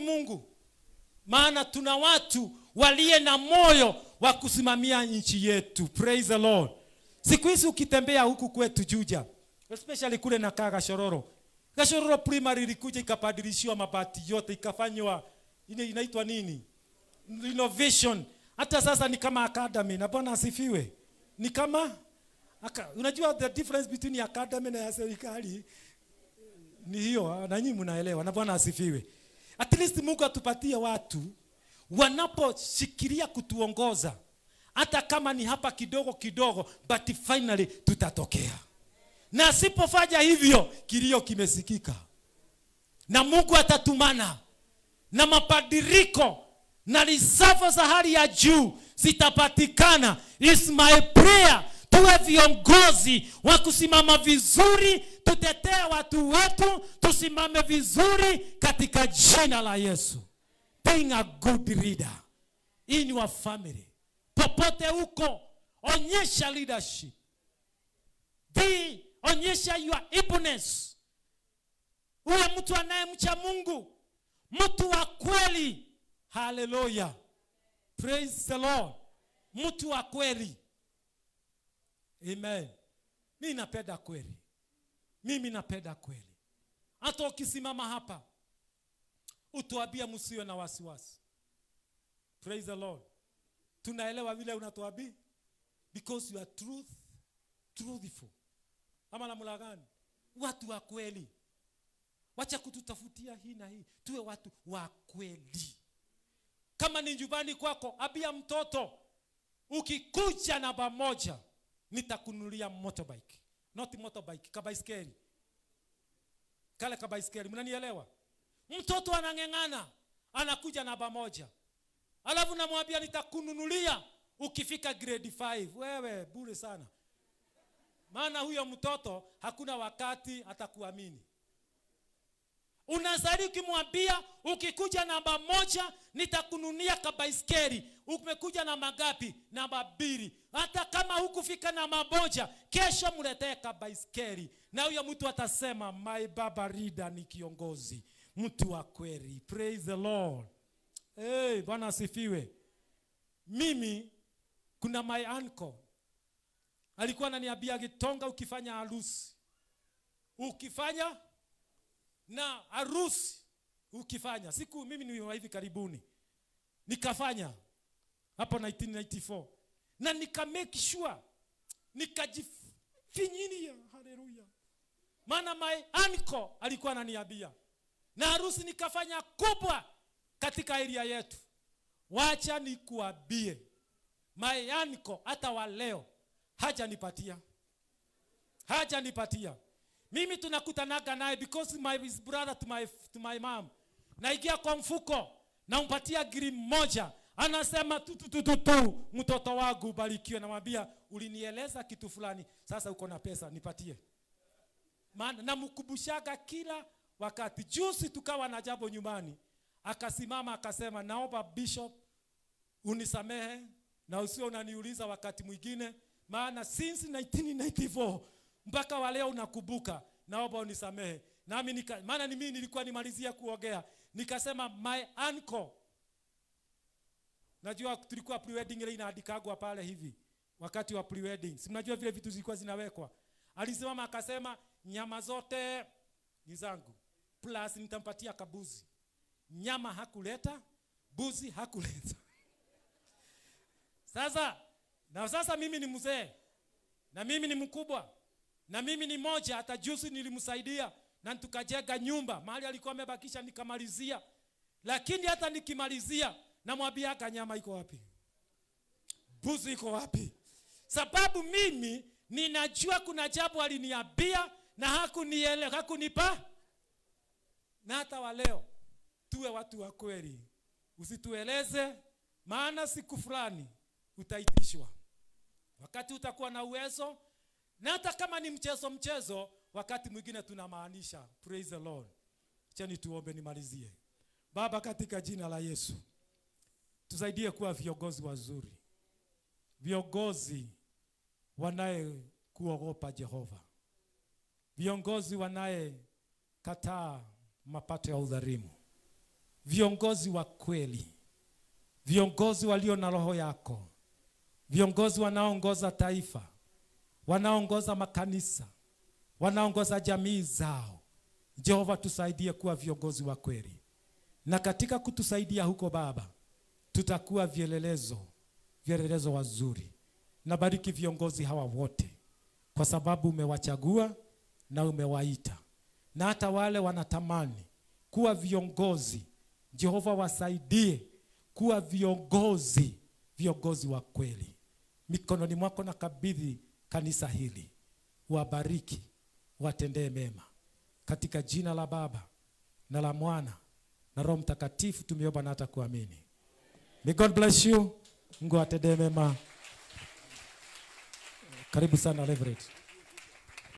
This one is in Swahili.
Mungu. Maana tuna watu walie na moyo wa kusimamia nchi yetu. Praise the Lord. Siku hizi ukitembea huku kwetu Juja, especially kule na Gashororo. Gashororo primary ilikuja ikabadilishiwa mabati yote, ikafanywa inaitwa nini? Renovation. Hata sasa ni kama academy. Na Bwana asifiwe. Ni kama unajua the difference between academy na ya serikali ni hiyo, na nyinyi mnaelewa. Na Bwana asifiwe. At least Mungu atupatie watu wanaposhikilia kutuongoza, hata kama ni hapa kidogo kidogo, but finally tutatokea. Na asipofanya hivyo, kilio kimesikika. Na Mungu atatumana na mapadiriko na risafa za hali ya juu zitapatikana. Is my prayer tuwe viongozi wa kusimama vizuri, tutetee watu wetu, tusimame vizuri katika jina la Yesu. Being a good leader in your family. Popote uko, onyesha leadership. Onyesha your ibness. Uwe mtu anayemcha Mungu, mtu wa kweli. Hallelujah. Praise the Lord. Mtu wa kweli. Amen. Mimi napenda kweli. Mimi napenda kweli. Hata ukisimama hapa, utuambia msiwe na wasiwasi. Praise the Lord. Tunaelewa vile unatuambia because you are truthful. Ama namna gani? Watu wa kweli. Wacha kututafutia hii na hii. Tuwe watu wa kweli. Kama ni nyumbani kwako, abia mtoto, ukikuja na pamoja, nitakunulia motorbike. Not motorbike, kabaiskeli. Kale kabaiskeli, mnanielewa? Mtoto anang'eng'ana, anakuja na pamoja. Alafu namwambia nitakununulia ukifika grade 5. Wewe bure sana. Maana huyo mtoto hakuna wakati atakuamini. Unazali ukimwambia ukikuja namba 1 nitakununia kabaiskeli. Umekuja na magapi? Namba 2. Hata kama hukufika namba 1, kesho mletee kabaiskeli. Na huyo mtu atasema my baba Rida ni kiongozi, mtu wa kweli. Praise the Lord. Hey, Bwana asifiwe. Mimi kuna my uncle alikuwa ananiambia Gitonga, ukifanya harusi, ukifanya na harusi, ukifanya siku, mimi ni wa hivi karibuni nikafanya hapo 1994, na nika make sure nikajifinyinia. Haleluya. Maana my uncle alikuwa ananiambia, na harusi nikafanya kubwa katika area yetu. Wacha nikuambie, my uncle hata wa leo haja nipatia. Mimi tunakutanaga naye because my brother to my mom. Naingia kwa mfuko na umpatia giri 1. Anasema tu mtoto wangu barikiwe. Namwambia ulinieleza kitu fulani, sasa uko na pesa nipatie. Maana namkumbushaga kila wakati. Juzi tukawa na jambo nyumbani, akasimama akasema naomba bishop unisamehe na usio unaniuliza wakati mwingine, maana since 1994 mpaka wa leo unakumbuka, naomba unisamehe. Nami maana ni mimi nilikuwa nimalizia kuongea, nikasema my uncle, najua tulikuwa pre-wedding ile inaandikagwa pale hivi wakati wa pre-wedding, si mnajua vile vitu zilikuwa zinawekwa. Alisimama akasema nyama zote ni zangu, plus nitampatia kabuzi. Nyama hakuleta, buzi hakuleta. Sasa mimi ni mzee, na mimi ni mkubwa, na mimi ni moja. Hata juzi nilimsaidia na tukajenga nyumba mahali alikuwa amebakisha, nikamalizia. Lakini hata nikimalizia namwambia nyama iko wapi, buzi iko wapi? Sababu mimi ninajua kuna jambo aliniambia na hakunipa. Na hata wa leo tuwe watu wa kweli. Usitueleze, maana siku fulani utaitishwa. Wakati utakuwa na uwezo, na hata kama ni mchezo, wakati mwingine tunamaanisha. Praise the Lord. Chani tuombe nimalizie. Baba, katika jina la Yesu, tusaidie kuwa viongozi wazuri. Viongozi wanaye kuogopa Jehova. Viongozi wanaye kataa mapato ya udhalimu. viongozi wa kweli, viongozi walio na roho yako, viongozi wanaoongoza taifa, wanaoongoza makanisa, wanaoongoza jamii zao. Jehova, tusaidie kuwa viongozi wa kweli. Na katika kutusaidia huko Baba, tutakuwa vielelezo wazuri. Nabariki viongozi hawa wote, kwa sababu umewachagua na umewaita. Na hata wale wanatamani kuwa viongozi, Jehova, wasaidie kuwa viongozi wa kweli. Mikononi mwako nakabidhi kanisa hili. Wabariki, watendee mema. Katika jina la Baba na la Mwana na Roho Mtakatifu tumeomba na hata kuamini. May God bless you. Mungu atendee mema. Karibu sana Reverend.